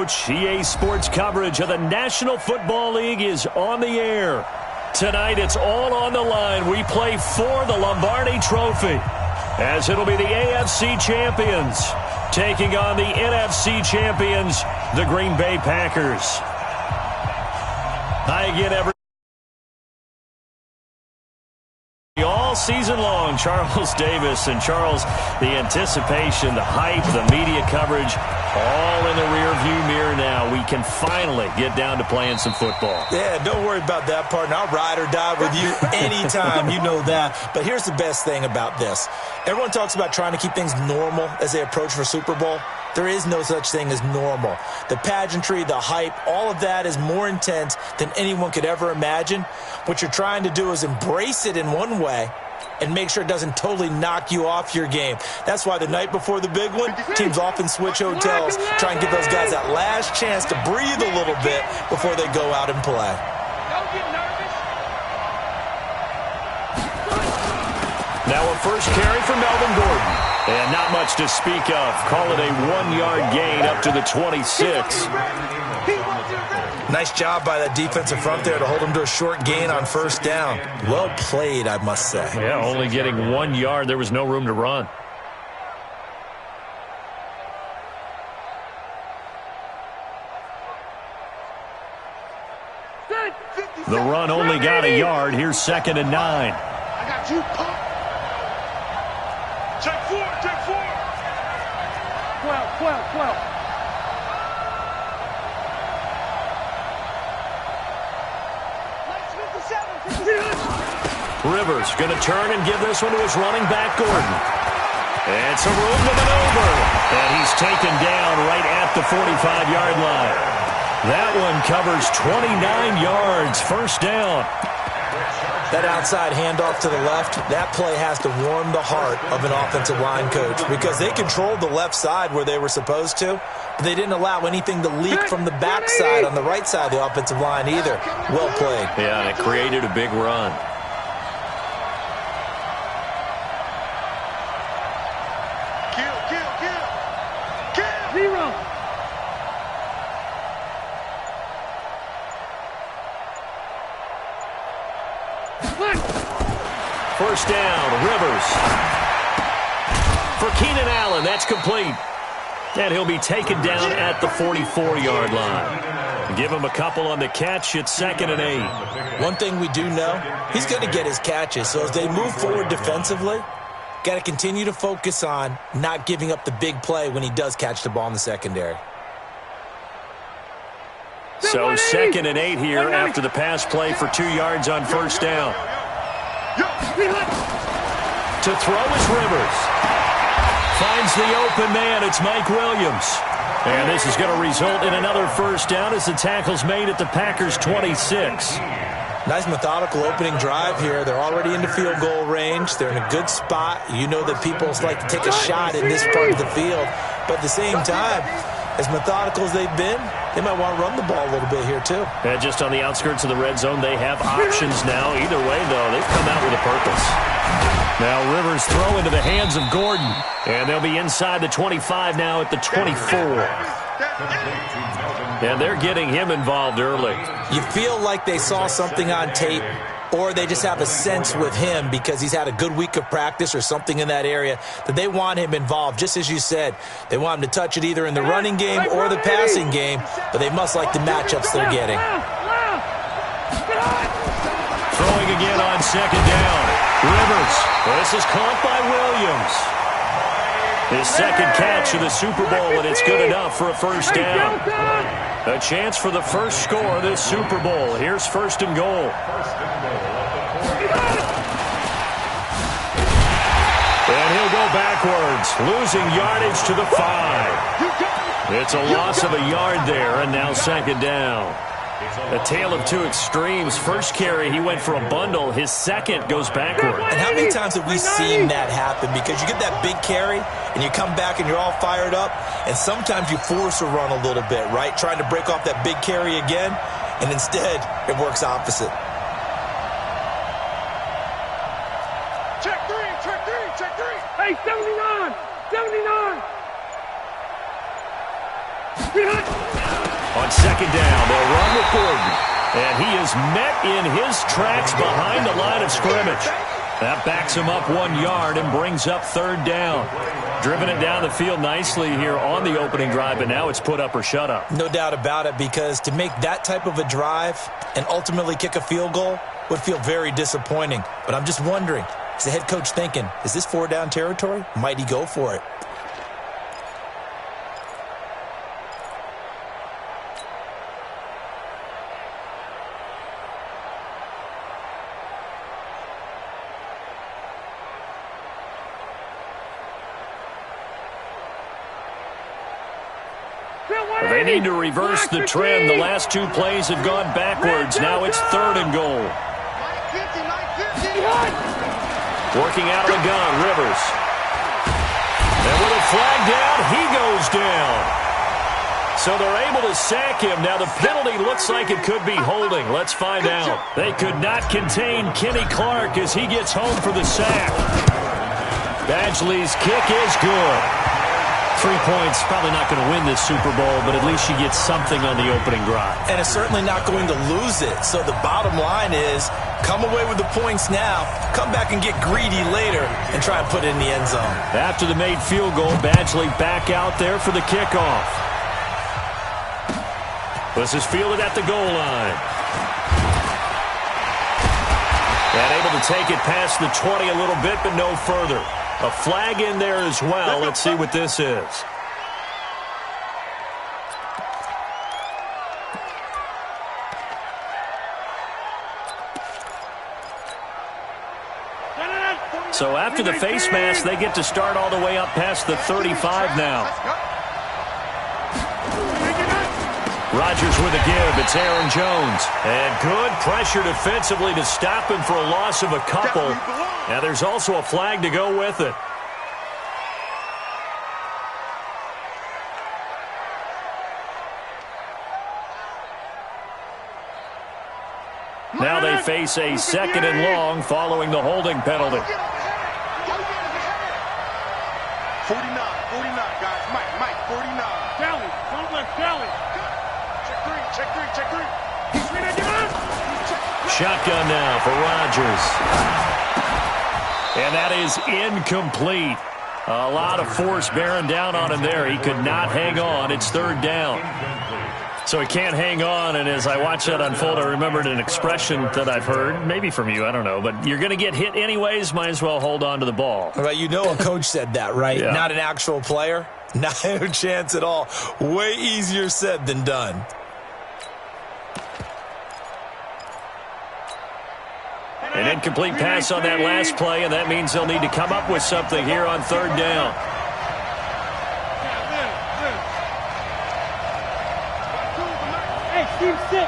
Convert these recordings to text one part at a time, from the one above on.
Coach. EA Sports coverage of the National Football League is on the air. Tonight, it's all on the line. We play for the Lombardi Trophy, as it'll be the AFC champions taking on the NFC champions, the Green Bay Packers. Hi again, everyone. All season long, Charles Davis. And Charles, the anticipation, the hype, the media coverage, all in the rearview mirror now. We can finally get down to playing some football. Yeah, don't worry about that, partner. I'll ride or die with you anytime. You know that. But here's the best thing about this. Everyone talks about trying to keep things normal as they approach for Super Bowl. There is no such thing as normal. The pageantry, the hype, all of that is more intense than anyone could ever imagine. What you're trying to do is embrace it in one way and make sure it doesn't totally knock you off your game. That's why the night before the big one, teams often switch hotels, try and give those guys that last chance to breathe a little bit before they go out and play. Don't get nervous. Now a first carry for Melvin Gordon. And not much to speak of. Call it a 1-yard gain up to the 26. Nice job by that defensive front there to hold him to a short gain on first down. Well played, I must say. Yeah, only getting 1 yard. There was no room to run. The run only got a yard. Here's 2nd and 9. I got you, pump. Check 4, check 4. 12. Rivers going to turn and give this one to his running back, Gordon. And some room to maneuver. And he's taken down right at the 45-yard line. That one covers 29 yards. First down. That outside handoff to the left, that play has to warm the heart of an offensive line coach because they controlled the left side where they were supposed to, but they didn't allow anything to leak from the backside on the right side of the offensive line either. Well played. Yeah, and it created a big run. Zero. First down, Rivers. For Keenan Allen, that's complete. And he'll be taken down at the 44-yard line. Give him a couple on the catch. It's 2nd and 8. One thing we do know, he's going to get his catches. So as they move forward defensively, got to continue to focus on not giving up the big play when he does catch the ball in the secondary. So 2nd and 8 here after the pass play for 2 yards on first down. To throw is Rivers. Finds the open man. It's Mike Williams. And this is going to result in another first down as the tackle's made at the Packers' 26. Nice methodical opening drive here. They're already into field goal range. They're in a good spot. You know that people like to take a shot in this part of the field. But at the same time, as methodical as they've been, they might want to run the ball a little bit here too. And just on the outskirts of the red zone, they have options now. Either way, though, they've come out with a purpose. Now Rivers throw into the hands of Gordon. And they'll be inside the 25 now at the 24. And they're getting him involved early. You feel like they saw something on tape, or they just have a sense with him because he's had a good week of practice or something in that area that they want him involved. Just as you said, they want him to touch it either in the running game or the passing game, but they must like the matchups they're getting. Throwing again on 2nd down. Rivers. This is caught by Williams. His 2nd catch of the Super Bowl, and it's good enough for a first down. A chance for the first score of this Super Bowl. Here's 1st and goal. And he'll go backwards, losing yardage to the 5. It's a loss of a yard there, and now 2nd down. A tale of two extremes. First carry, he went for a bundle. His second goes backward. And how many times have we seen that happen? Because you get that big carry, and you come back and you're all fired up, and sometimes you force a run a little bit, right? Trying to break off that big carry again, and instead it works opposite. Check three, check three, check three. Hey, 79, 79. On second down, they'll run with Gordon. And he is met in his tracks behind the line of scrimmage. That backs him up 1 yard and brings up third down. Driven it down the field nicely here on the opening drive, and now it's put up or shut up. No doubt about it, because to make that type of a drive and ultimately kick a field goal would feel very disappointing. But I'm just wondering, is the head coach thinking, is this 4-down territory? Might he go for it? They need to reverse the trend. The last 2 plays have gone backwards. Now it's 3rd and goal. Working out of the gun, Rivers. And with a flag down, he goes down. So they're able to sack him. Now the penalty looks like it could be holding. Let's find out. They could not contain Kenny Clark as he gets home for the sack. Badgley's kick is good. 3 points, probably not going to win this Super Bowl, but at least she gets something on the opening drive. And it's certainly not going to lose it. So the bottom line is, come away with the points now, come back and get greedy later, and try and put it in the end zone. After the made field goal, Badgley back out there for the kickoff. This is fielded at the goal line. And able to take it past the 20 a little bit, but no further. A flag in there as well. Let's see what this is. So after the face mask, they get to start all the way up past the 35 now. Rodgers with a give. It's Aaron Jones. And good pressure defensively to stop him for a loss of a couple. Now there's also a flag to go with it. Now they face a 2nd and long following the holding penalty. 49, guys. Mike, 49. Kelly, don't let Kelly. Check three. Shotgun now for Rodgers. And that is incomplete. A lot of force bearing down on him there. He could not hang on. It's 3rd down. So he can't hang on, and as I watch that unfold, I remembered an expression that I've heard, maybe from you, I don't know, but you're going to get hit anyways, might as well hold on to the ball. Right, you know a coach said that, right? Yeah. Not an actual player. Not a chance at all. Way easier said than done. An incomplete pass on that last play, and that means they'll need to come up with something here on 3rd down. Steve 6.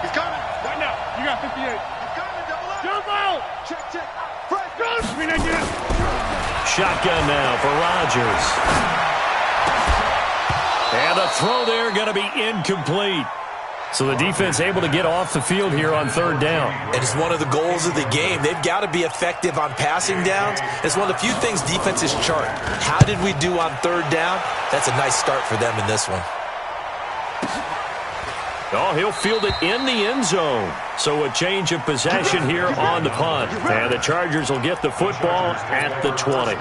He's coming. Right now. You got 58. He's coming. Double up. Jump out. Check. Fresh. Go. Shotgun now for Rodgers. And the throw there going to be incomplete. So the defense able to get off the field here on 3rd down. It is one of the goals of the game. They've got to be effective on passing downs. It's one of the few things defenses chart. How did we do on 3rd down? That's a nice start for them in this one. Oh, he'll field it in the end zone. So a change of possession here on the punt. And the Chargers will get the football at the 20.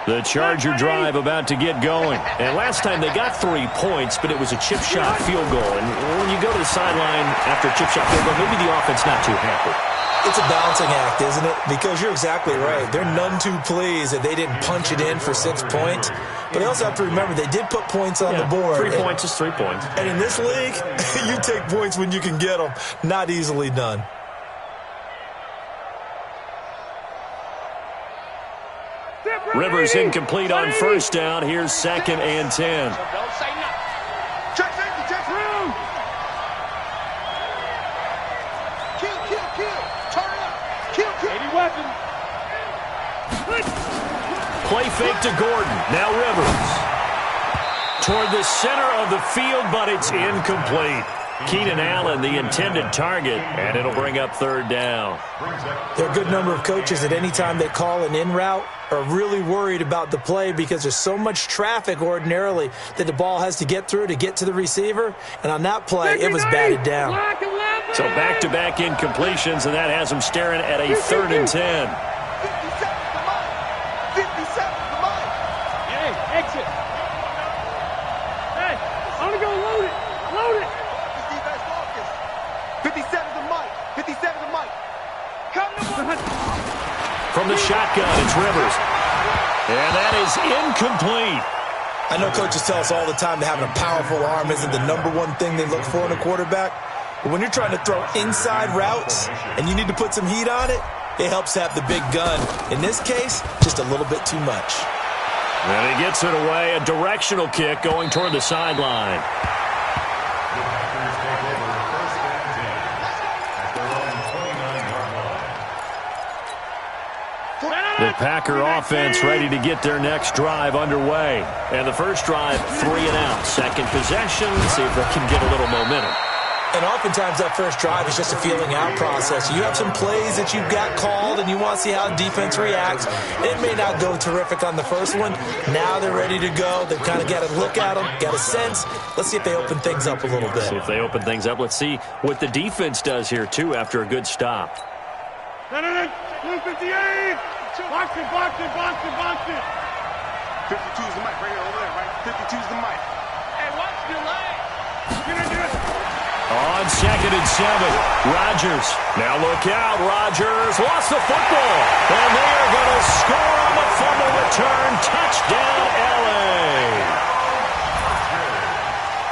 The Charger drive about to get going. And last time they got 3 points, but it was a chip shot field goal. And when you go to the sideline after a chip shot field goal, maybe the offense not too happy. It's a balancing act, isn't it? Because you're exactly right. They're none too pleased that they didn't punch it in for 6 points. But they also have to remember they did put points on the board. 3 points is 3 points. And in this league, you take points when you can get them. Not easily done. Rivers incomplete on 1st down. Here's 2nd and 10. Check safety, check room. Kill. Turn it up. Kill. 80 weapons. Play fake to Gordon. Now Rivers. toward the center of the field, but it's incomplete. Keenan Allen, the intended target, and it'll bring up third down. There are a good number of coaches at any time they call an in route are really worried about the play because there's so much traffic ordinarily that the ball has to get through to get to the receiver. And on that play, it was batted down. So back-to-back incompletions, and that has them staring at a 3rd and 10. From the shotgun, it's Rivers. And that is incomplete. I know coaches tell us all the time that having a powerful arm isn't the #1 thing they look for in a quarterback. But when you're trying to throw inside routes and you need to put some heat on it, it helps to have the big gun. In this case, just a little bit too much. And he gets it away. A directional kick going toward the sideline. The Packer offense ready to get their next drive underway. And the first drive, 3 and out. Second possession, see if they can get a little momentum. And oftentimes that first drive is just a feeling out process. You have some plays that you've got called and you want to see how defense reacts. It may not go terrific on the first one. Now they're ready to go. They've kind of got to look at them, got a sense. Let's see if they open things up a little bit. See if they open things up. Let's see what the defense does here, too, after a good stop. 258! Box it, box it, box it, box it. 52 is the mic right here, over there, right? 52 is the mic. Hey, watch your leg. On 2nd and 7, Rodgers. Now look out, Rodgers lost the football. And they are going to score on the fumble return. Touchdown, LA.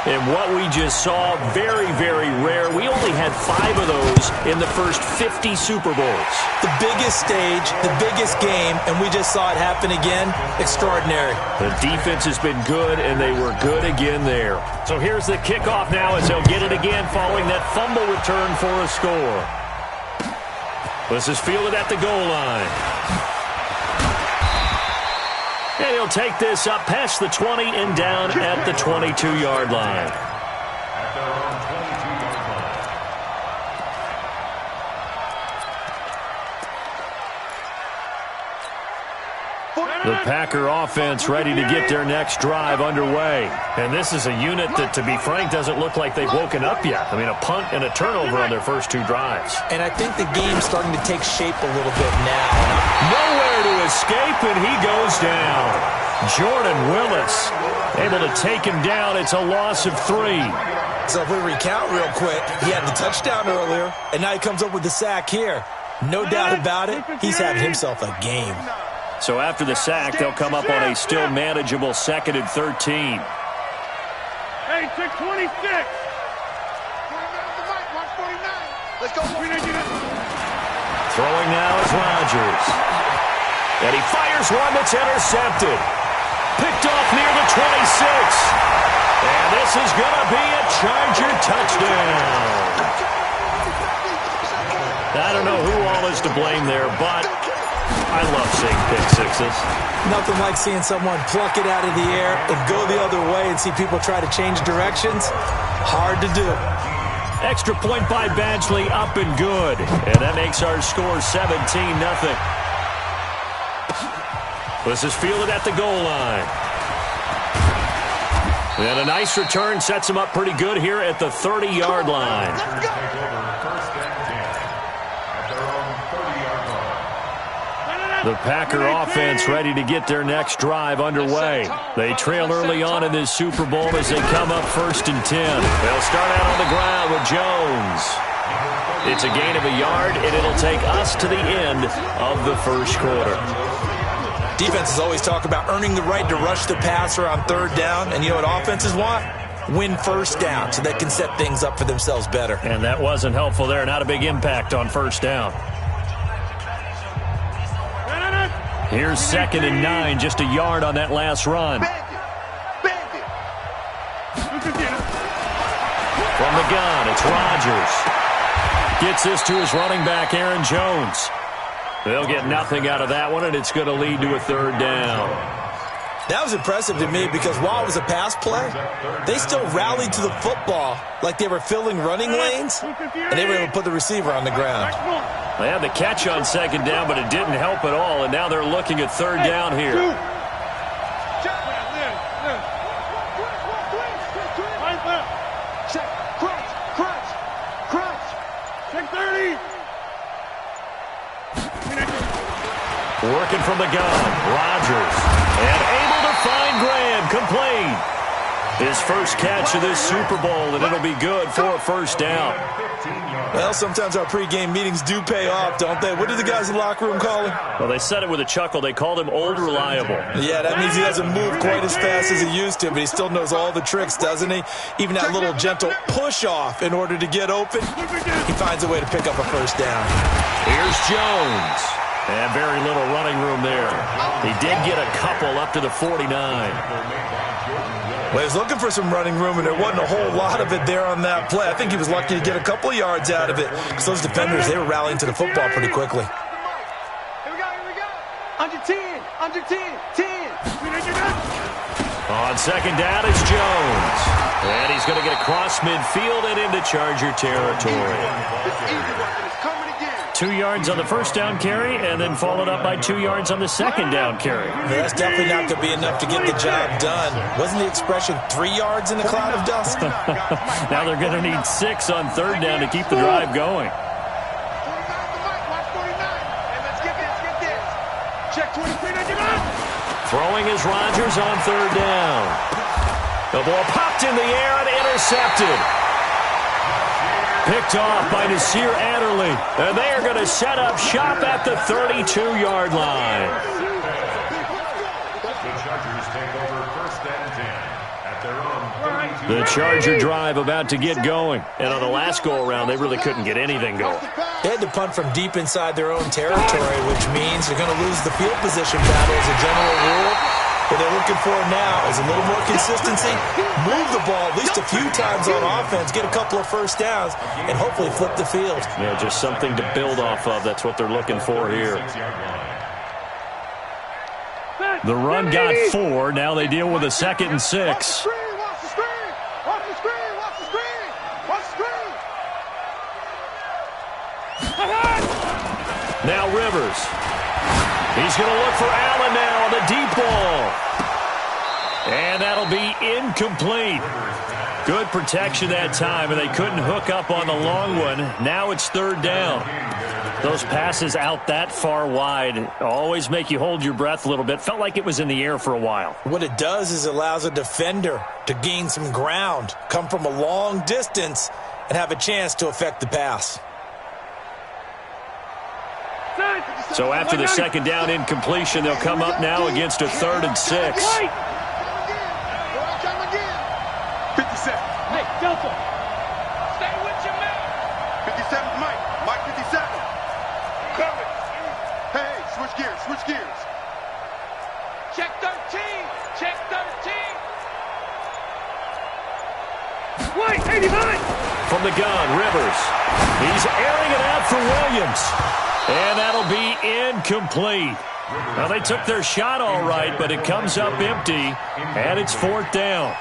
And what we just saw, very, very rare. We only had 5 of those in the first 50 Super Bowls. The biggest stage, the biggest game, and we just saw it happen again. Extraordinary. The defense has been good, and they were good again there. So here's the kickoff now as they'll get it again following that fumble return for a score. This is fielded at the goal line. And he'll take this up past the 20 and down at the 22-yard line. The Packer offense ready to get their next drive underway. And this is a unit that, to be frank, doesn't look like they've woken up yet. I mean, a punt and a turnover on their first 2 drives. And I think the game's starting to take shape a little bit now. Nowhere to escape, and he goes down. Jordan Willis able to take him down. It's a loss of 3. So if we recount real quick, he had the touchdown earlier, and now he comes up with the sack here. No doubt about it, he's having himself a game. So after the sack, they'll come up on a still manageable 2nd and 13. Hey, check 26. Let's go. Throwing now is Rodgers. And he fires one that's intercepted. Picked off near the 26. And this is going to be a Charger touchdown. I don't know who all is to blame there, but I love seeing pick sixes. Nothing like seeing someone pluck it out of the air and go the other way and see people try to change directions. Hard to do. Extra point by Badgley, up and good. And that makes our score 17-0. This is fielded at the goal line. And a nice return sets him up pretty good here at the 30-yard line. The Packer offense ready to get their next drive underway. They trail early on in this Super Bowl as they come up 1st and 10. They'll start out on the ground with Jones. It's a gain of a yard, and it'll take us to the end of the first quarter. Defenses always talk about earning the right to rush the passer on 3rd down, and you know what offenses want? Win 1st down so they can set things up for themselves better. And that wasn't helpful there. Not a big impact on 1st down. Here's 2nd and 9, just a yard on that last run. From the gun, it's Rodgers. Gets this to his running back, Aaron Jones. They'll get nothing out of that one, and it's going to lead to a 3rd down. That was impressive to me because while it was a pass play, they still rallied to the football like they were filling running lanes, and they were able to put the receiver on the ground. They had the catch on second down, but it didn't help at all, and now they're looking at third down here. Check 30. Working from the gun, Rodgers, and able to find Graham, complete. His first catch of this Super Bowl, and it'll be good for a first down. Well, sometimes our pregame meetings do pay off, don't they? What did the guys in the locker room call him? Well, they said it with a chuckle. They called him Old Reliable. Yeah, that means he doesn't move quite as fast as he used to, but he still knows all the tricks, doesn't he? Even that little gentle push-off in order to get open, he finds a way to pick up a first down. Here's Jones. And very little running room there. He did get a couple up to the 49. Well, he was looking for some running room, and there wasn't a whole lot of it there on that play. I think he was lucky to get a couple of yards out of it because those defenders, they were rallying to the football pretty quickly. Here we go. Under 10, 10. On second down, it's Jones. And he's going to get across midfield and into Charger territory. 2 yards on the first down carry, and then followed up by 2 yards on the second down carry. That's definitely not going to be enough to get the job done. Wasn't the expression 3 yards in a cloud of dust? Now they're going to need 6 on third down to keep the drive going. Throwing is Rodgers on third down. The ball popped in the air and intercepted. Picked off by Nasir Adderley. And they are going to set up shop at the 32-yard line. The Charger drive about to get going. And on the last go-around, they really couldn't get anything going. They had to punt from deep inside their own territory, which means they're going to lose the field position battle as a general rule. What they're looking for now is a little more consistency, move the ball at least a few times on offense, get a couple of first downs, and hopefully flip the field. Yeah, just something to build off of. That's what they're looking for here. The run got 4. Now they deal with a 2nd and 6. Now Rivers. He's going to look for Allen now on the deep ball. And that'll be incomplete. Good protection that time, and they couldn't hook up on the long one. Now it's third down. Those passes out that far wide always make you hold your breath a little bit. Felt like it was in the air for a while. What it does is it allows a defender to gain some ground, come from a long distance, and have a chance to affect the pass. So after the second down incompletion, they'll come up now against a 3rd and 6. 57. Hey, Delta. Stay with your man. 57, Mike. Mike 57. Cover. Hey, switch gears. Check 13. Check 13. Wait, 89. From the gun, Rivers. He's airing it out for Williams. And that'll be incomplete. Now, they took their shot all right, but it comes up empty, and it's 4th down.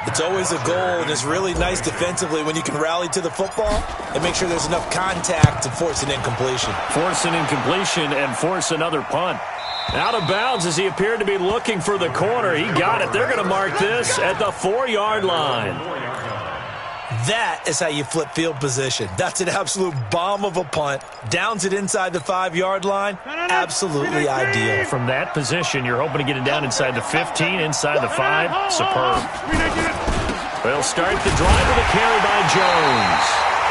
It's always a goal, and it's really nice defensively when you can rally to the football and make sure there's enough contact to force an incompletion. Force an incompletion and force another punt. Out of bounds as he appeared to be looking for the corner. He got it. They're going to mark this at the 4-yard line. That is how you flip field position. That's an absolute bomb of a punt. Downs it inside the 5-yard line. Absolutely ideal. From that position, you're hoping to get it down inside the 15, inside the 5. Superb. They'll start the drive with a carry by Jones.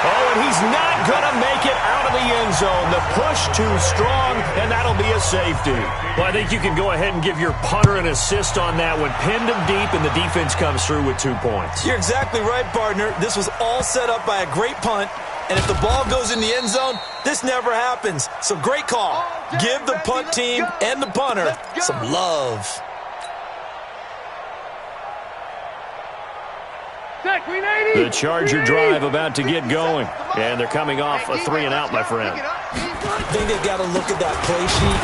Oh, and he's not going to make it out of the end zone. The push too strong, and that'll be a safety. Well, I think you can go ahead and give your punter an assist on that one. Pinned him deep, and the defense comes through with 2 points. You're exactly right, partner. This was all set up by a great punt, and if the ball goes in the end zone, this never happens. So great call. Give the punt team and the punter some love. The Charger drive about to get going. And they're coming off a 3-and-out, my friend. I think they've got to look at that play sheet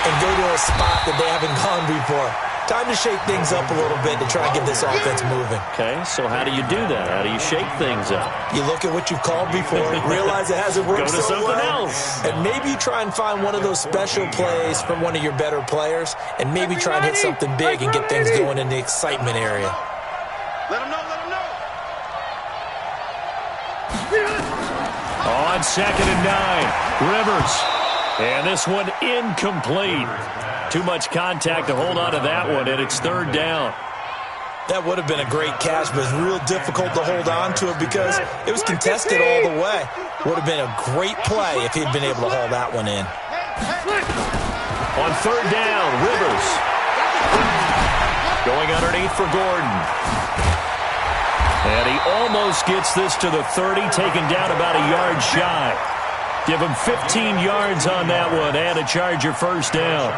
and go to a spot that they haven't gone before. Time to shake things up a little bit to try and get this offense moving. Okay, so how do you do that? How do you shake things up? You look at what you've called before, realize it hasn't worked Go to so something well, else. and maybe you try and find one of those special plays from one of your better players, and maybe try and hit something big and get things going in the excitement area. Let him know, let him know. On 2nd and 9, Rivers. And this one incomplete. Too much contact to hold on to that one, and it's 3rd down. That would have been a great catch, but it's real difficult to hold on to it because it was contested all the way. Would have been a great play if he'd been able to haul that one in. On 3rd down, Rivers. Going underneath for Gordon. And he almost gets this to the 30, taken down about a yard shy. Give him 15 yards on that one and a Charger 1st down.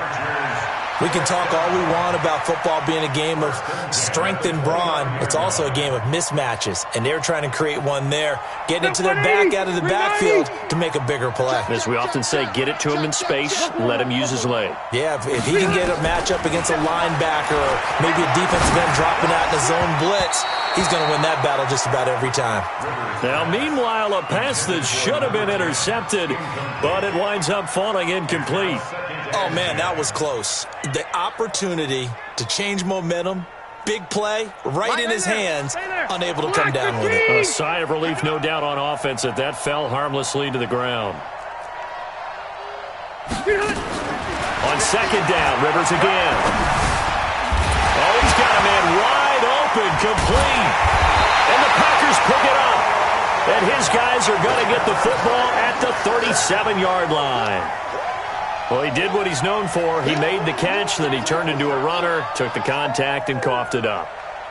We can talk all we want about football being a game of strength and brawn. It's also a game of mismatches, and they're trying to create one there, getting it to their back out of the backfield to make a bigger play. As we often say, get it to him in space, let him use his leg. Yeah, if he can get a matchup against a linebacker or maybe a defensive end dropping out in a zone blitz, he's going to win that battle just about every time. Now, meanwhile, a pass that should have been intercepted, but it winds up falling incomplete. Oh, man, that was close. The opportunity to change momentum, big play, right in his hands, unable to come down with it. A sigh of relief, no doubt, on offense that that fell harmlessly to the ground. On 2nd down, Rivers again. Oh, he's got a man wide open, complete. And the Packers pick it up. And his guys are going to get the football at the 37-yard line. Well, he did what he's known for. He made the catch, then he turned into a runner, took the contact, and coughed it up.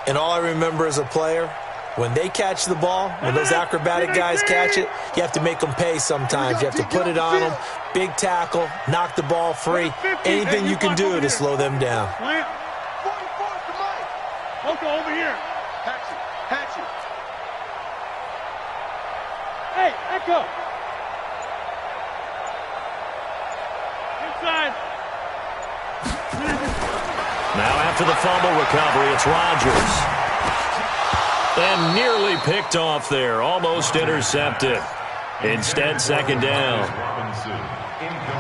And all I remember as a player, when they catch the ball, when those acrobatic guys catch it, you have to make them pay sometimes. You have to put it on them, big tackle, knock the ball free, anything you can do to slow them down. Okay, over here. Hatch it. Hey, Echo. Inside. Now after the fumble recovery, it's Rodgers. And nearly picked off there, almost intercepted. Instead, 2nd down.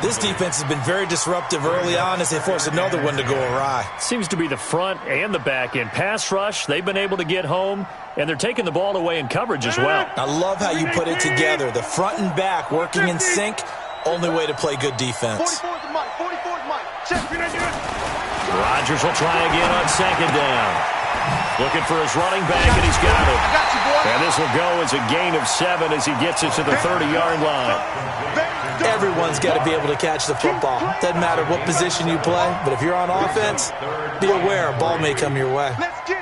This defense has been very disruptive early on as they force another one to go awry. Seems to be the front and the back end. Pass rush, they've been able to get home, and they're taking the ball away in coverage as well. I love how you put it together. The front and back working in sync, only way to play good defense. 44's the mic. 44's mic. Check. Rodgers will try again on 2nd down. Looking for his running back, and he's got it. I got you, boy. And this will go as a gain of 7 as he gets it to the 30-yard line. Everyone's got to be able to catch the football. Doesn't matter what position you play, but if you're on offense, be aware a ball may come your way. Let's get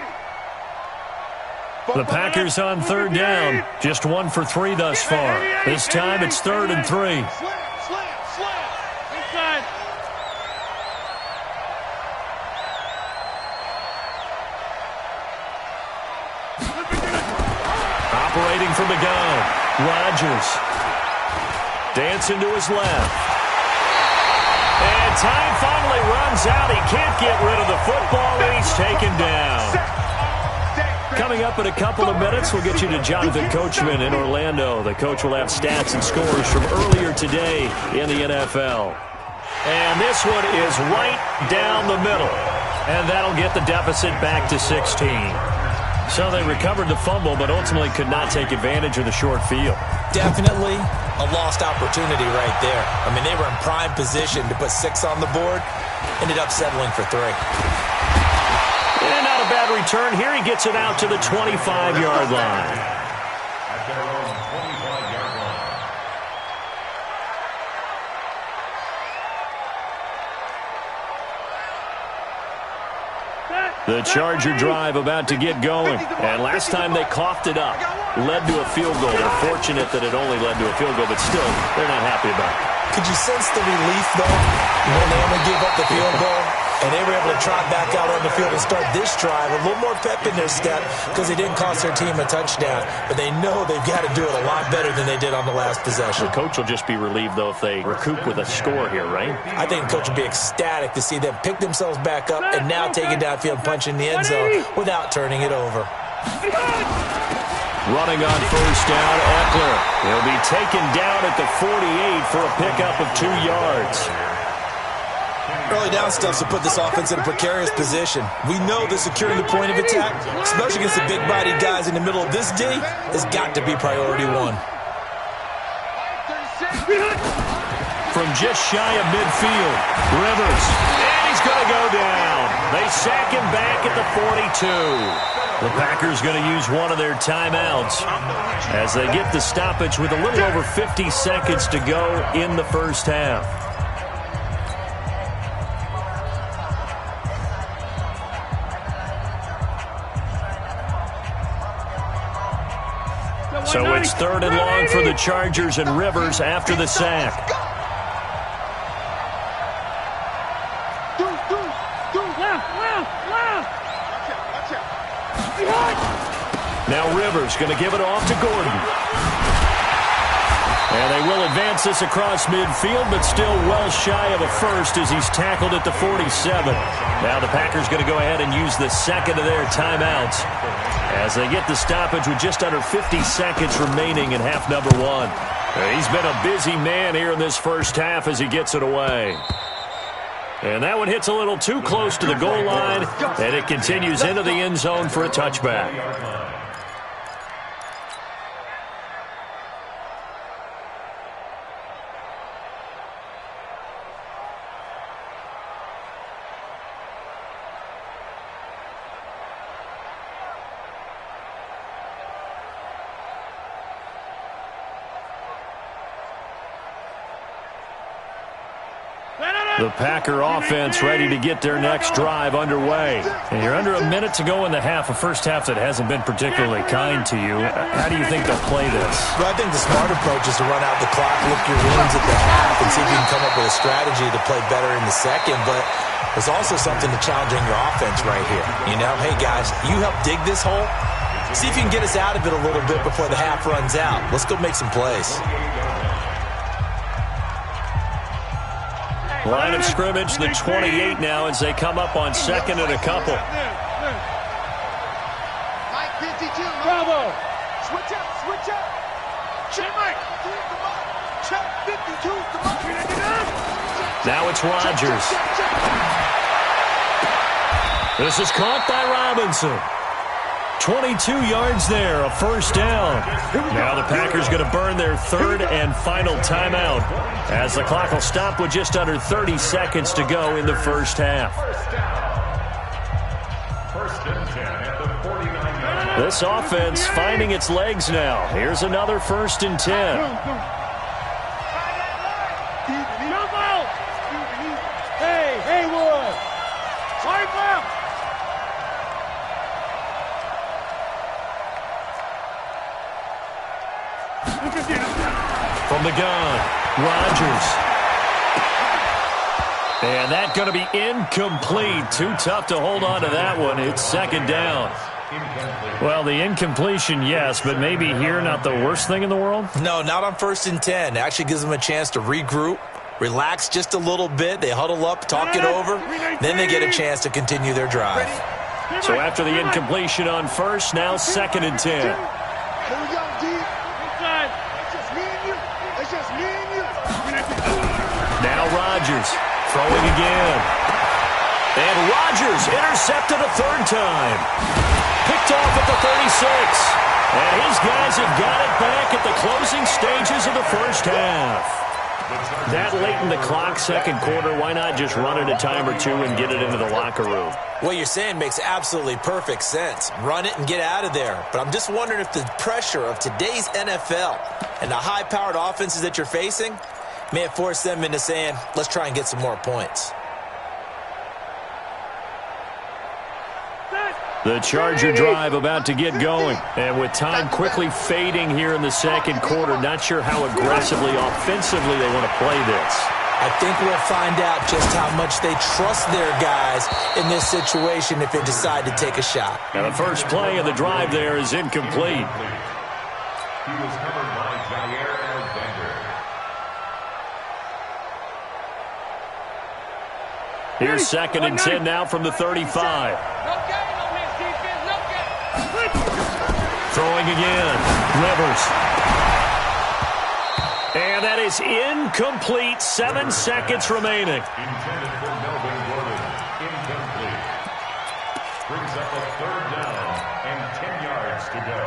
it. The Packers on 3rd down, just 1 for 3 thus far. This time it's 3rd and 3. Slam. Inside. Operating from the gun, Rodgers. Dancing to his left. And time finally runs out. He can't get rid of the football, and he's taken down. Coming up in a couple of minutes, we'll get you to Jonathan Coachman in Orlando. The coach will have stats and scores from earlier today in the NFL. And this one is right down the middle. And that'll get the deficit back to 16. So they recovered the fumble, but ultimately could not take advantage of the short field. Definitely a lost opportunity right there. I mean, they were in prime position to put 6 on the board. Ended up settling for 3. And not a bad return. Here he gets it out to the 25-yard line. The Charger drive about to get going. And last time they coughed it up, led to a field goal. They're fortunate that it only led to a field goal, but still, they're not happy about it. Could you sense the relief, though, when they only gave up the field goal? And they were able to trot back out on the field and start this drive. A little more pep in their step because they didn't cost their team a touchdown. But they know they've got to do it a lot better than they did on the last possession. The coach will just be relieved, though, if they recoup with a score here, right? I think the coach will be ecstatic to see them pick themselves back up and now take it downfield, punch in the end zone without turning it over. Running on first down, Eckler. He'll be taken down at the 48 for a pickup of 2 yards. Early down stuff to put this offense in a precarious position. We know that securing the point of attack, especially against the big-bodied guys in the middle of this D, has got to be priority one. From just shy of midfield, Rivers. And he's going to go down. They sack him back at the 42. The Packers going to use one of their timeouts as they get the stoppage with a little over 50 seconds to go in the first half. So it's 3rd and long for the Chargers and Rivers after the sack. Now Rivers going to give it off to Gordon. And they will advance this across midfield, but still well shy of a first as he's tackled at the 47. Now the Packers going to go ahead and use the second of their timeouts as they get the stoppage with just under 50 seconds remaining in half number 1. He's been a busy man here in this first half as he gets it away. And that one hits a little too close to the goal line, and it continues into the end zone for a touchback. The Packer offense ready to get their next drive underway. And you're under a minute to go in the half, a first half that hasn't been particularly kind to you. How do you think they'll play this? Well, I think the smart approach is to run out the clock, lick your wounds at the half, and see if you can come up with a strategy to play better in the second. But there's also something to challenging your offense right here. You know, hey, guys, you help dig this hole. See if you can get us out of it a little bit before the half runs out. Let's go make some plays. Line of scrimmage, the 28 now as they come up on second and a couple. Mike 52. Bravo. Switch up, switch up. Check Mike. Check 52. Now it's Rodgers. This is caught by Robinson. 22 yards there, a first down. Now the Packers going to burn their 3rd and final timeout as the clock will stop with just under 30 seconds to go in the first half. This offense finding its legs now. Here's another 1st and 10. Hey, Haywood. Wipe up. From the gun, Rodgers. And that's going to be incomplete. Too tough to hold on to that one. It's 2nd down. Well, the incompletion, yes, but maybe here not the worst thing in the world? No, not on 1st and 10. It actually gives them a chance to regroup, relax just a little bit. They huddle up, talk it over. Then they get a chance to continue their drive. So after the incompletion on 1st, now 2nd and 10. Now Rodgers throwing again. And Rodgers intercepted a 3rd time. Picked off at the 36. And his guys have got it back at the closing stages of the first half. That late in the clock, 2nd quarter, why not just run it a time or two and get it into the locker room? What you're saying makes absolutely perfect sense. Run it and get out of there. But I'm just wondering if the pressure of today's NFL and the high-powered offenses that you're facing may have forced them into saying, let's try and get some more points. The Charger drive about to get going. And with time quickly fading here in the 2nd quarter, not sure how aggressively, offensively they want to play this. I think we'll find out just how much they trust their guys in this situation if they decide to take a shot. And the first play of the drive there is incomplete. He was covered by Jair Alexander. Here's 2nd and 10 now from the 35. Throwing again. Rivers. And that is incomplete. 7 seconds remaining. Intended for Melvin Gordon. Incomplete. Brings up a 3rd down and 10 yards to go.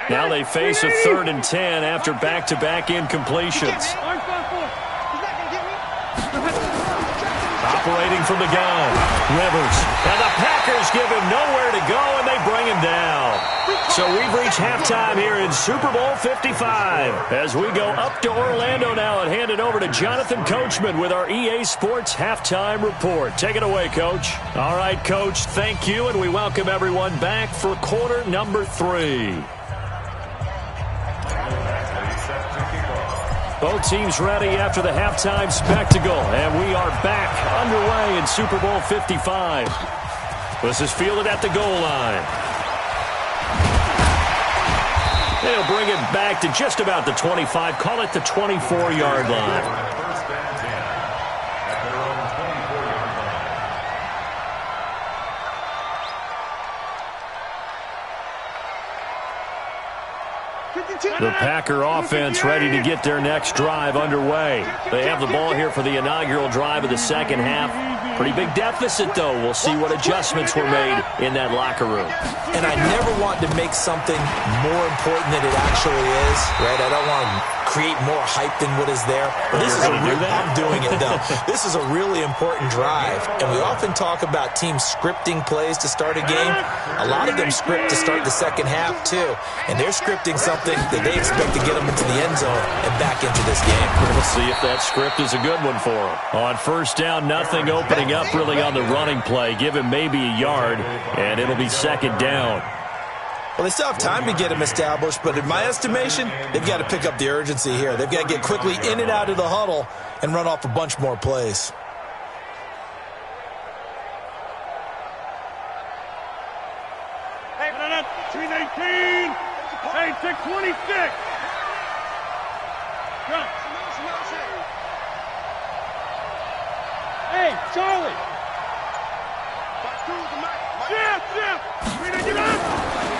Now they face a 3rd and 10 after back-to-back incompletions. Operating from the gun, Rivers. And the Packers give him nowhere to go, and they bring him down. So we've reached halftime here in Super Bowl 55. As we go up to Orlando now and hand it over to Jonathan Coachman with our EA Sports Halftime Report. Take it away, Coach. All right, Coach, thank you, and we welcome everyone back for quarter number 3. Both teams ready after the halftime spectacle, and we are back underway in Super Bowl 55. This is fielded at the goal line. They'll bring it back to just about the 25, call it the 24-yard line. First and 10 at their own 24-yard line. The Packer offense ready to get their next drive underway. They have the ball here for the inaugural drive of the second half. Pretty big deficit, though. We'll see what adjustments were made in that locker room. And I never want to make something more important than it actually is, right? I don't want to create more hype than what is there. But this is I'm doing it, though. This is a really important drive. And we often talk about teams scripting plays to start a game. A lot of them script to start the second half, too. And they're scripting something that they expect to get them into the end zone and back into this game. We'll see if that script is a good one for them. On first down, nothing opening up really on the running play. Give him maybe a yard, and it'll be second down. Well, they still have time to get him established, but in my estimation, they've got to pick up the urgency here. They've got to get quickly in and out of the huddle and run off a bunch more plays. Hey, 319. Hey, 626. Hey, Charlie.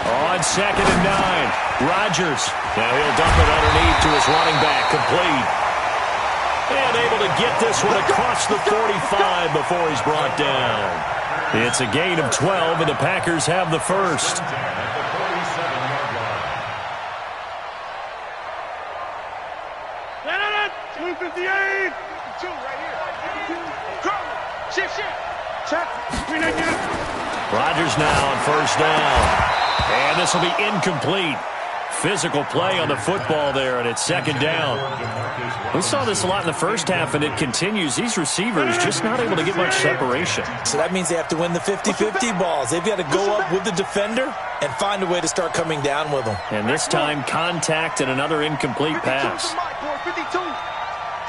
On 2nd and 9, Rodgers. Now he'll dump it underneath to his running back, complete. And able to get this one across the 45 before he's brought down. It's a gain of 12, and the Packers have the first. Rodgers now on first down. And this will be incomplete. Physical play on the football there, and it's second down. We saw this a lot in the first half, and it continues. These receivers just not able to get much separation. So that means they have to win the 50-50 balls. They've got to go up with the defender and find a way to start coming down with them. And this time, contact and another incomplete pass.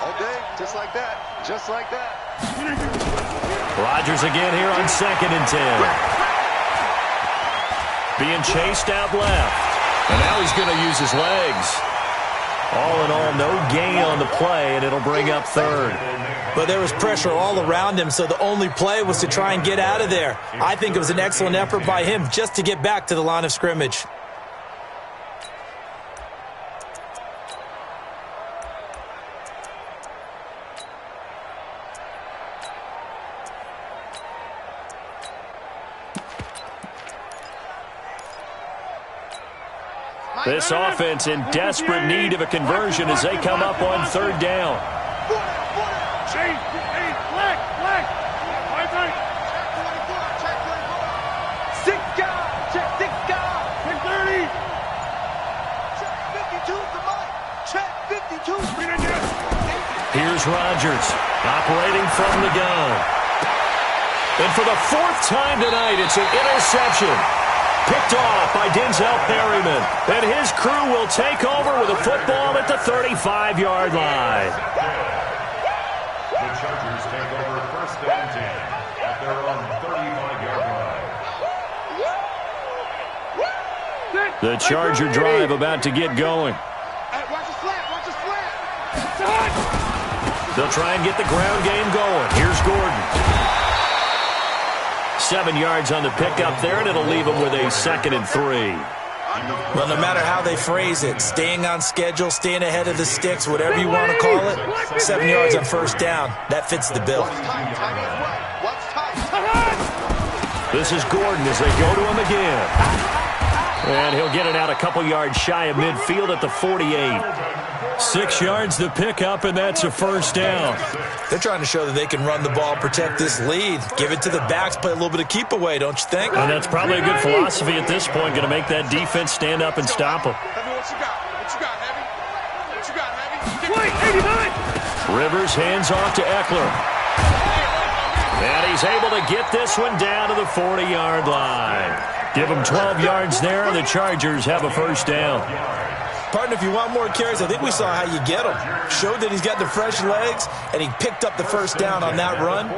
Okay, just like that. Just like that. Rodgers again here on 2nd and 10. Being chased out left. And now he's going to use his legs. All in all, no gain on the play, and it'll bring up third. But there was pressure all around him, so the only play was to try and get out of there. I think it was an excellent effort by him just to get back to the line of scrimmage. This offense in desperate need of a conversion as they come up on third down. Here's Rodgers operating from the gun. And for the 4th time tonight, it's an interception. picked off by Denzel Perryman. And his crew will take over with a football at the 35-yard line. The Chargers take over first and 10 at their own 35-yard line. The Charger drive about to get going. Watch the slant, watch the slant. They'll try and get the ground game going. Here's Gordon. 7 yards on the pickup there, and it'll leave them with a 2nd and 3. Well, no matter how they phrase it, staying on schedule, staying ahead of the sticks, whatever you want to call it, 7 yards on first down, that fits the bill. This is Gordon as they go to him again. And he'll get it out a couple yards shy of midfield at the 48. 6 yards the pickup, and that's a first down. They're trying to show that they can run the ball, protect this lead, give it to the backs, play a little bit of keep away, don't you think? And that's probably a good philosophy at this point, going to make that defense stand up and stop them. Rivers hands off to Eckler. And he's able to get this one down to the 40-yard line. Give him 12 yards there, and the Chargers have a first down. Partner, if you want more carries, I think we saw how you get him. Showed that he's got the fresh legs, and he picked up the first down on that run.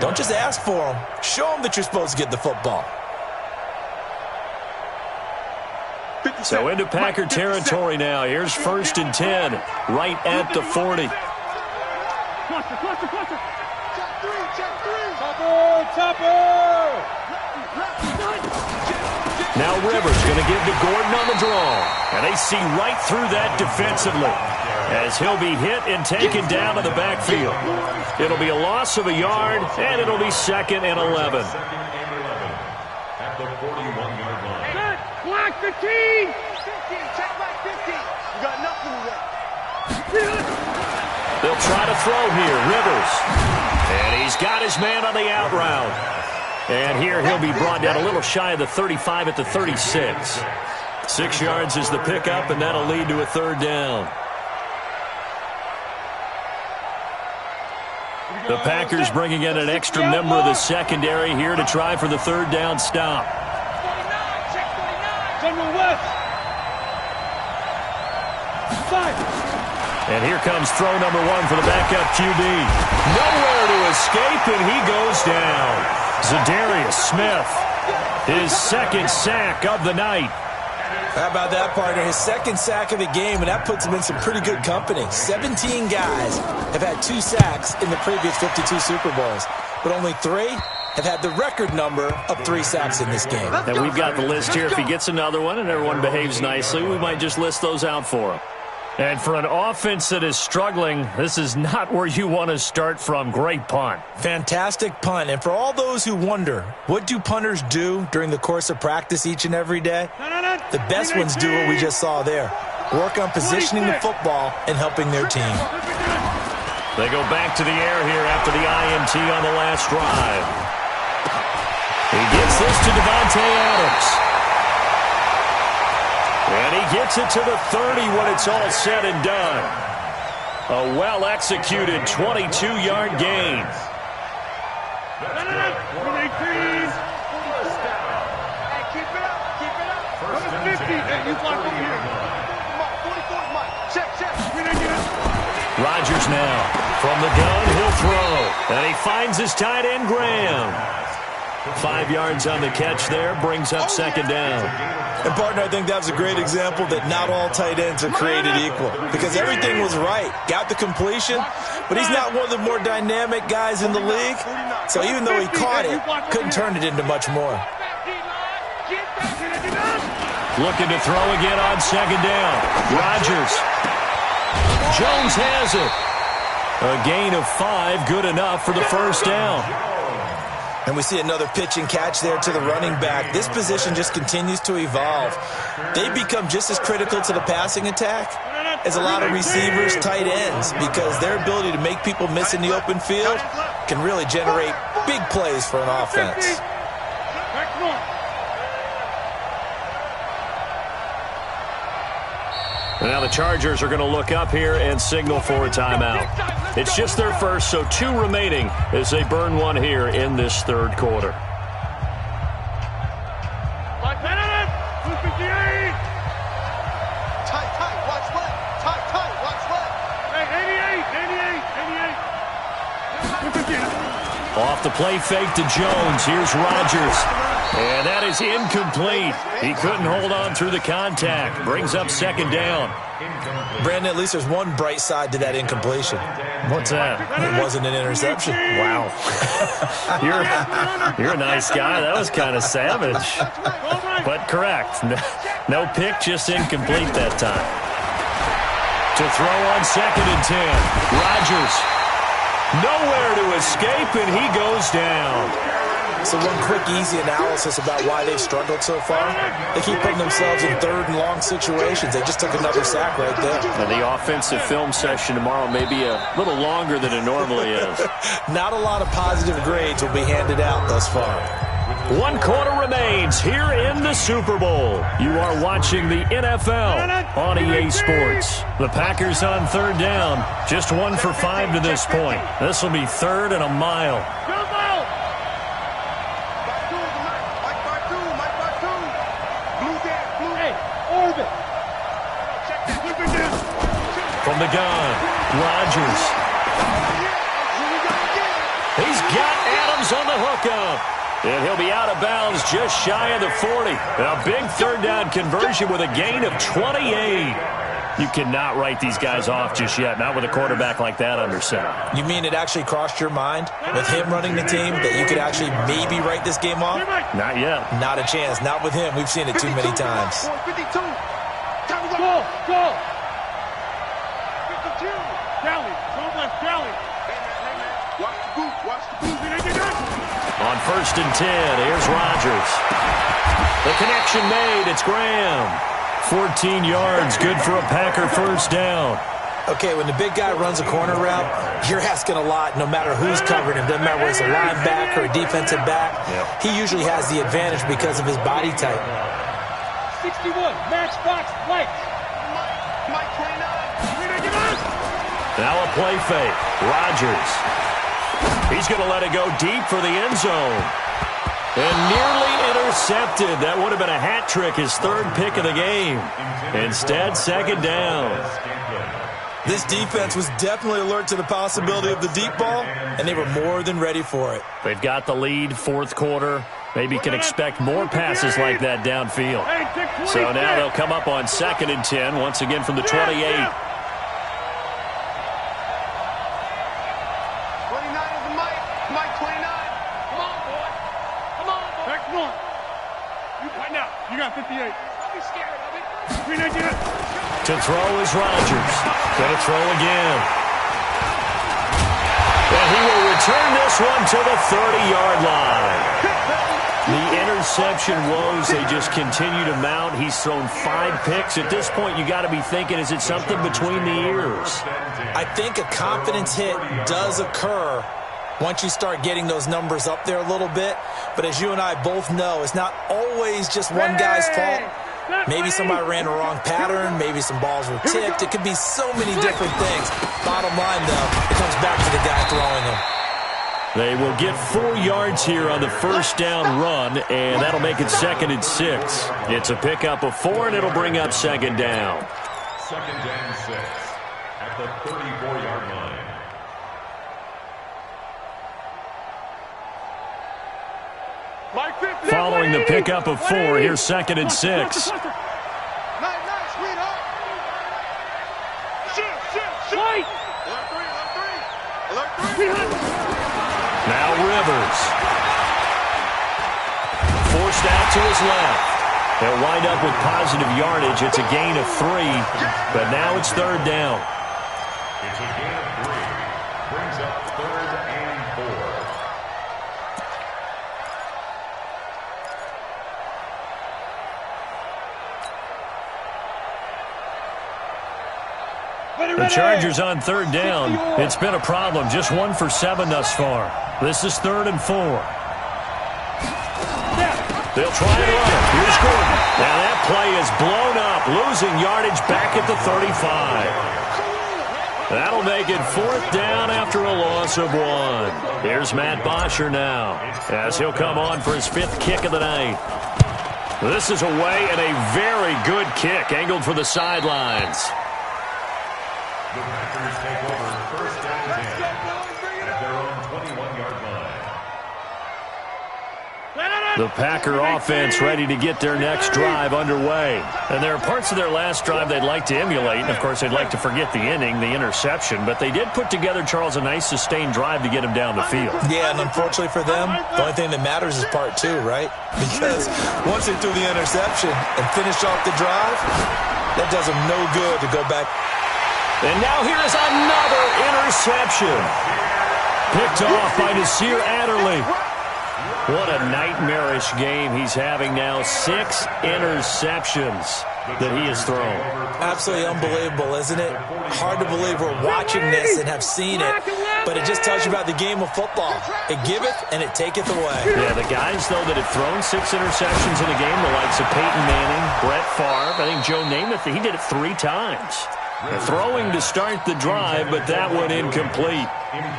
Don't just ask for him. Show him that you're supposed to get the football. So into Packer territory now. Here's first and 10, right at the 40. Now Rivers going to give to Gordon on the draw. And they see right through that defensively as he'll be hit and taken down to the backfield. It'll be a loss of a yard, and it'll be 2nd and 11. At the 41-yard line. Block 15. 15. Check back 15. You got nothing left. They'll try to throw here. Rivers. And he's got his man on the out route. And here he'll be brought down a little shy of the 35 at the 36. 6 yards is the pickup, and that'll lead to a third down. The Packers bringing in an extra member of the secondary here to try for the third down stop. And here comes throw number 1 for the backup QB. Nowhere to escape, and he goes down. Zadarius Smith, his 2nd sack of the night. How about that, partner? His 2nd sack of the game, and that puts him in some pretty good company. 17 guys have had 2 sacks in the previous 52 Super Bowls, but only 3 have had the record number of 3 sacks in this game. And we've got the list here. If he gets another one and everyone behaves nicely, we might just list those out for him. And for an offense that is struggling, this is not where you want to start from. Great punt. Fantastic punt. And for all those who wonder, what do punters do during the course of practice each and every day? The best ones do what we just saw there. Work on positioning the football and helping their team. They go back to the air here after the INT on the last drive. He gets this to Devontae Adams. And he gets it to the 30 when it's all said and done. A well-executed 22-yard gain. Rodgers now. From the gun, he'll throw. And he finds his tight end, Graham. 5 yards on the catch there, brings up 2nd down. And, partner, I think that was a great example that not all tight ends are created equal. Because everything was right. Got the completion, but he's not one of the more dynamic guys in the league. So even though he caught it, couldn't turn it into much more. Looking to throw again on 2nd down. Rodgers. Jones has it. A gain of 5, good enough for the first down. And we see another pitch and catch there to the running back. This position just continues to evolve. They become just as critical to the passing attack as a lot of receivers, tight ends, because their ability to make people miss in the open field can really generate big plays for an offense. And now the Chargers are going to look up here and signal for a timeout. It's just their first, so 2 remaining as they burn one here in this third quarter. Off the play fake to Jones. Here's Rodgers. And that is incomplete. He couldn't hold on through the contact. Brings up second down. Brandon, at least there's one bright side to that incompletion. What's that? It wasn't an interception. Wow. You're a nice guy. That was kind of savage. But correct. No pick, just incomplete that time. To throw on second and 10. Rodgers. Nowhere to escape, and he goes down. So one quick, easy analysis about why they've struggled so far. They keep putting themselves in third and long situations. They just took another sack right there. And the offensive film session tomorrow may be a little longer than it normally is. Not a lot of positive grades will be handed out thus far. 1 quarter remains here in the Super Bowl. You are watching the NFL on EA Sports. The Packers on third down. Just 1 for 5 to this point. This will be third and a mile. From the gun, Rodgers. He's got Adams on the hookup. And he'll be out of bounds just shy of the 40. And a big third down conversion with a gain of 28. You cannot write these guys off just yet, not with a quarterback like that under center. You mean it actually crossed your mind with him running the team that you could actually maybe write this game off? Not yet. Not a chance. Not with him. We've seen it too many times. Go! On first and 10, here's Rodgers. The connection made. It's Graham. 14 yards, good for a Packer first down. Okay, when the big guy runs a corner route, you're asking a lot no matter who's covering him. Doesn't matter whether it's a linebacker or a defensive back. Yep. He usually has the advantage because of his body type. 61, matchbox, Mike 29. Now a play fake. Rodgers. He's going to let it go deep for the end zone. And nearly intercepted. That would have been a hat trick, his third pick of the game. Instead, second down. This defense was definitely alert to the possibility of the deep ball, and they were more than ready for it. They've got the lead, fourth quarter. Maybe can expect more passes like that downfield. So now they'll come up on second and 10, once again from the 28. You got 58. Don't be scared of it. To throw is Rodgers. Going to throw again. And he will return this one to the 30-yard line. The interception woes, they just continue to mount. He's thrown 5 picks. At this point, you got to be thinking, is it something between the ears? I think a confidence hit does occur once you start getting those numbers up there a little bit. But as you and I both know, it's not always just one guy's fault. Maybe somebody ran a wrong pattern. Maybe some balls were tipped. It could be so many different things. Bottom line, though, it comes back to the guy throwing them. They will get 4 yards here on the first down run, and that'll make it second and 6. It's a pickup of 4, and it'll bring up second down. Second and 6 at the 34-yard line. Following the pickup of 4, here's second and 6. Now Rivers. Forced out to his left. They'll wind up with positive yardage. It's a gain of 3, but now it's third down. It's a gain of 3. Brings up third and 4. The Chargers on third down. It's been a problem. Just 1 for 7 thus far. This is third and 4. They'll try and run it. Here's Gordon. Now that play is blown up, losing yardage back at the 35. That'll make it fourth down after a loss of 1. Here's Matt Bosher now, as he'll come on for his 5th kick of the night. This is away and a very good kick, angled for the sidelines. The Packers take over first down 10 at their own 21-yard line. The Packer offense ready to get their next drive underway. And there are parts of their last drive they'd like to emulate. And, of course, they'd like to forget the inning, the interception. But they did put together, Charles, a nice sustained drive to get him down the field. Yeah, and unfortunately for them, the only thing that matters is part two, right? Because once they threw the interception and finished off the drive, that does them no good to go back. And now here is another interception. Picked off by Nasir Adderley. What a nightmarish game he's having now. 6 interceptions that he has thrown. Absolutely unbelievable, isn't it? Hard to believe we're watching this and have seen it, but it just tells you about the game of football. It giveth and it taketh away. Yeah, the guys, though, that have thrown 6 interceptions in a game, the likes of Peyton Manning, Brett Favre, I think Joe Namath, he did it 3 times. Throwing to start the drive, but that one incomplete.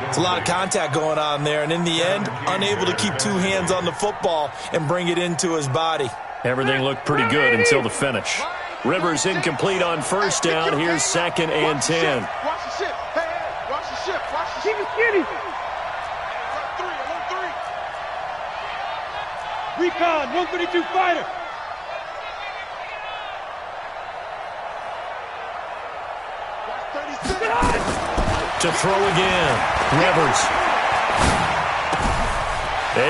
It's a lot of contact going on there, and in the end, unable to keep 2 hands on the football and bring it into his body. Everything looked pretty good until the finish. Rivers incomplete on first down. Here's 2nd and 10. Watch the ship. Hey, watch the ship. Watch the ship. Skinny. Recon, 132 fighter. To throw again. Rivers.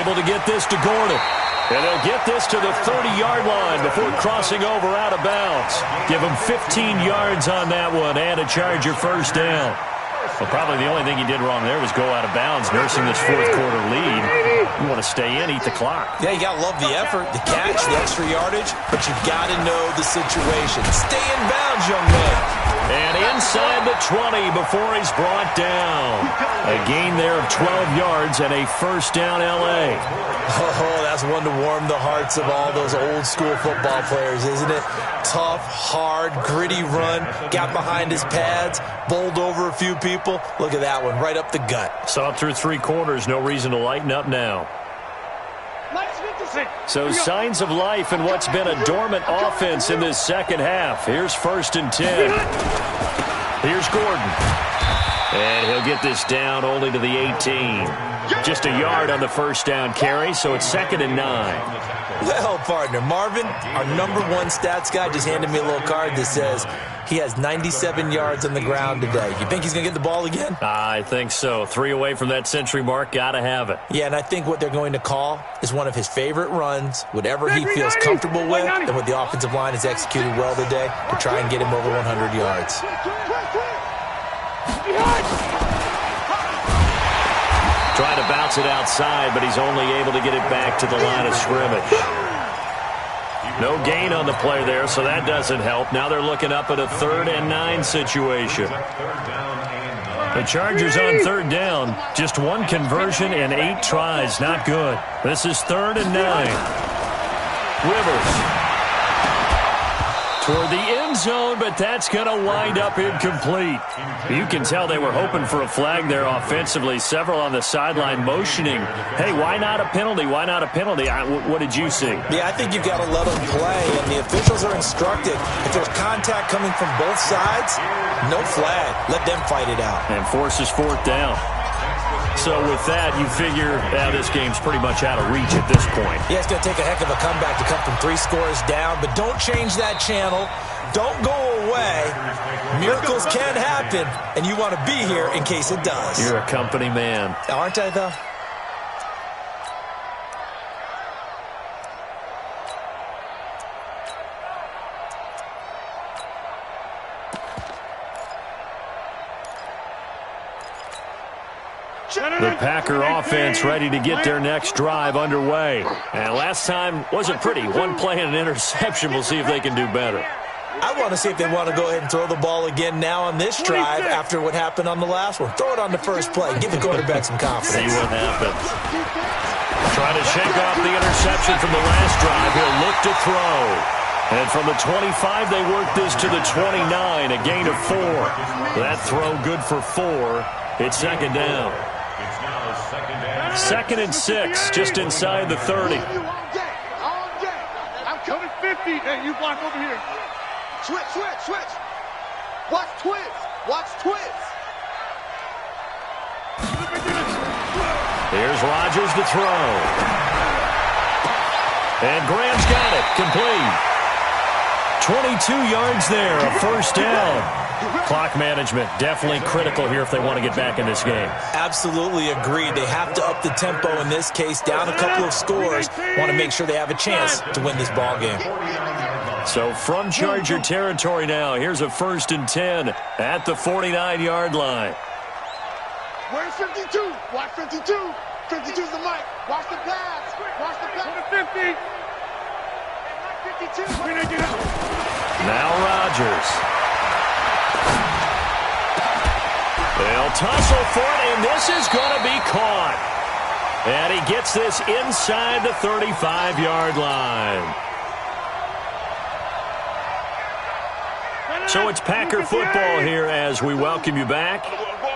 Able to get this to Gordon. And they'll get this to the 30-yard line before crossing over out of bounds. Give him 15 yards on that one and a Charger first down. Well, probably the only thing he did wrong there was go out of bounds, nursing this fourth-quarter lead. You want to stay in, eat the clock. Yeah, you got to love the effort, the catch, the extra yardage, but you got to know the situation. Stay in bounds, young man. And inside the 20 before he's brought down. A gain there of 12 yards and a first down L.A. Oh, that's one to warm the hearts of all those old-school football players, isn't it? Tough, hard, gritty run, got behind his pads, bowled over a few people. Look at that one, right up the gut. Saw it through 3 quarters, no reason to lighten up now. So signs of life in what's been a dormant offense in this second half. Here's 1st and 10. Here's Gordon. And he'll get this down only to the 18. Just a yard on the first down carry, so it's 2nd and 9. Well, partner, Marvin, our #1 stats guy just handed me a little card that says he has 97 yards on the ground today. You think he's going to get the ball again? I think so. 3 away from that century mark. Got to have it. Yeah, and I think what they're going to call is one of his favorite runs, whatever he feels comfortable with, and what the offensive line has executed well today to try and get him over 100 yards. Trying to bounce it outside, but he's only able to get it back to the line of scrimmage. No gain on the play there, so that doesn't help. Now they're looking up at a 3rd and 9 situation. The Chargers on 3rd down. Just 1 conversion and 8 tries. Not good. This is 3rd and 9. Rivers. Toward the end zone, but that's going to wind up incomplete. You can tell they were hoping for a flag there offensively. Several on the sideline motioning. Hey, why not a penalty? Why not a penalty? What did you see? Yeah, I think you've got to let them play, and the officials are instructed. If there's contact coming from both sides, no flag. Let them fight it out. And forces 4th down. So with that, you figure this game's pretty much out of reach at this point. Yeah, it's going to take a heck of a comeback to come from 3 scores down, but don't change that channel. Don't go away. Miracles can happen, and you want to be here in case it does. You're a company man. Aren't I, though? The Packer offense ready to get their next drive underway. And last time wasn't pretty. 1 play and an interception. We'll see if they can do better. I want to see if they want to go ahead and throw the ball again now on this drive after what happened on the last one. Throw it on the first play. Give the quarterback some confidence. See what happens. Trying to shake off the interception from the last drive. He'll look to throw. And from the 25, they work this to the 29, a gain of 4. That throw good for 4. It's 2nd down. 2nd and 6, just inside the 30. I'm coming 50. Hey, you block over here. Switch, switch, switch. Watch twins. Watch twins. Here's Rodgers to throw. And Graham's got it. Complete. 22 yards there, a first down. Clock management definitely critical here if they want to get back in this game. Absolutely agreed. They have to up the tempo in this case, down a couple of scores. Want to make sure they have a chance to win this ball game. So from Charger territory now, here's a 1st and 10 at the 49-yard line. Where's 52? Watch 52. 52's the mic. Watch the pass. Watch the pass. 50. 52. Now Rodgers. They'll tussle for it, and this is going to be caught. And he gets this inside the 35-yard line. So it's Packer football here as we welcome you back.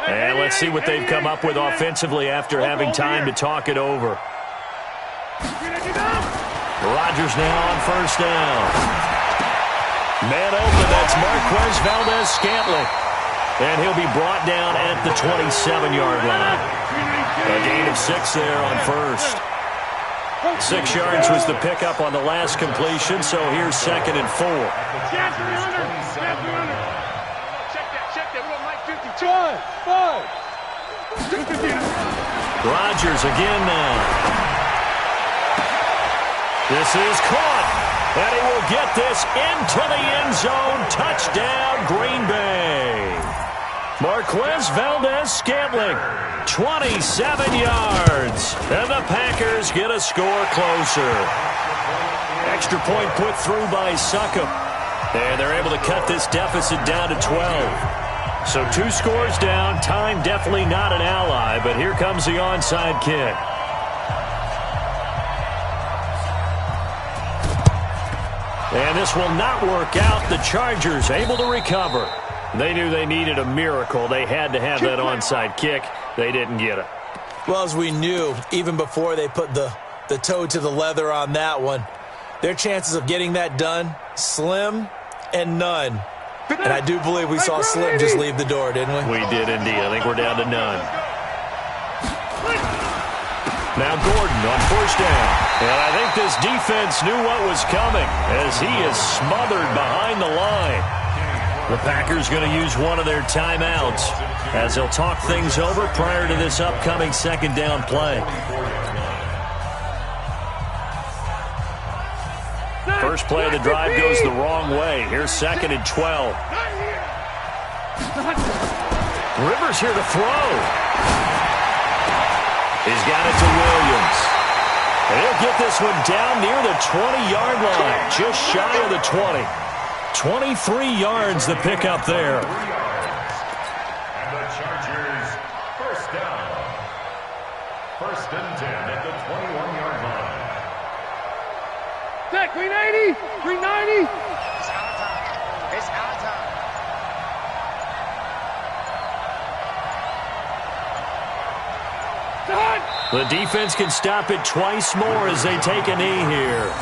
And let's see what they've come up with offensively after having time to talk it over. Rodgers now on first down. Man open, that's Marquez Valdez-Scantling. And he'll be brought down at the 27-yard line. A gain of 6 there on first. 6 yards was the pickup on the last completion, so here's 2nd and 4. Rodgers again now. This is caught, and he will get this into the end zone. Touchdown, Green Bay. Marquez Valdez-Scantling, 27 yards, and the Packers get a score closer. Extra point put through by Succop, and they're able to cut this deficit down to 12. So 2 scores down, time definitely not an ally, but here comes the onside kick. And this will not work out. The Chargers able to recover. They knew they needed a miracle. They had to have that onside kick. They didn't get it. Well, as we knew, even before they put the toe to the leather on that one, their chances of getting that done, slim and none. And I do believe we saw Slim just leave the door, didn't we? We did indeed. I think we're down to none. Now Gordon on first down. And I think this defense knew what was coming as he is smothered behind the line. The Packers going to use one of their timeouts as they'll talk things over prior to this upcoming 2nd down play. First play of the drive goes the wrong way. Here's 2nd and 12. Rivers here to throw. He's got it to Williams. And he'll get this one down near the 20-yard line, just shy of the 20. 23 yards the pickup there. And the Chargers, first down. 1st and 10 at the 21-yard line. Set, green 80, green 90. It's our time. It's our time. The defense can stop it twice more as they take a knee here.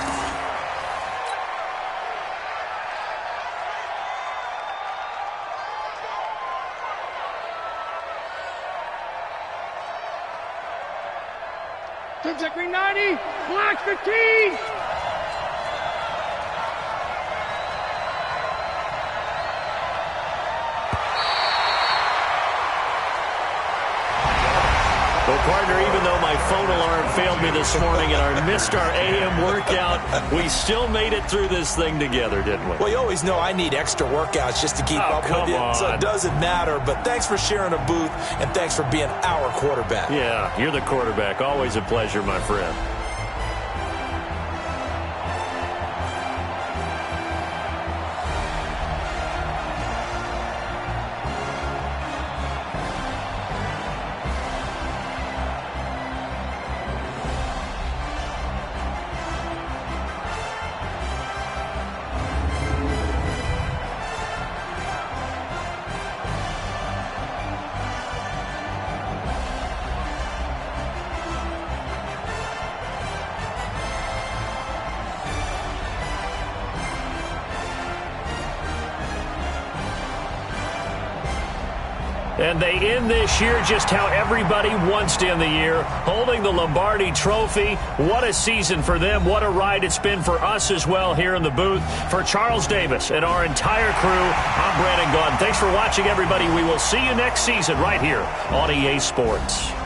Check green 90, black 15. Well, partner, even though my phone alarm failed me this morning and I missed our AM workout, we still made it through this thing together, didn't we? Well, you always know I need extra workouts just to keep up with you, so it doesn't matter. But thanks for sharing a booth, and thanks for being our quarterback. Yeah, you're the quarterback. Always a pleasure, my friend. And they end this year just how everybody wants to end the year, holding the Lombardi Trophy. What a season for them. What a ride it's been for us as well here in the booth. For Charles Davis and our entire crew, I'm Brandon Gaudin. Thanks for watching, everybody. We will see you next season right here on EA Sports.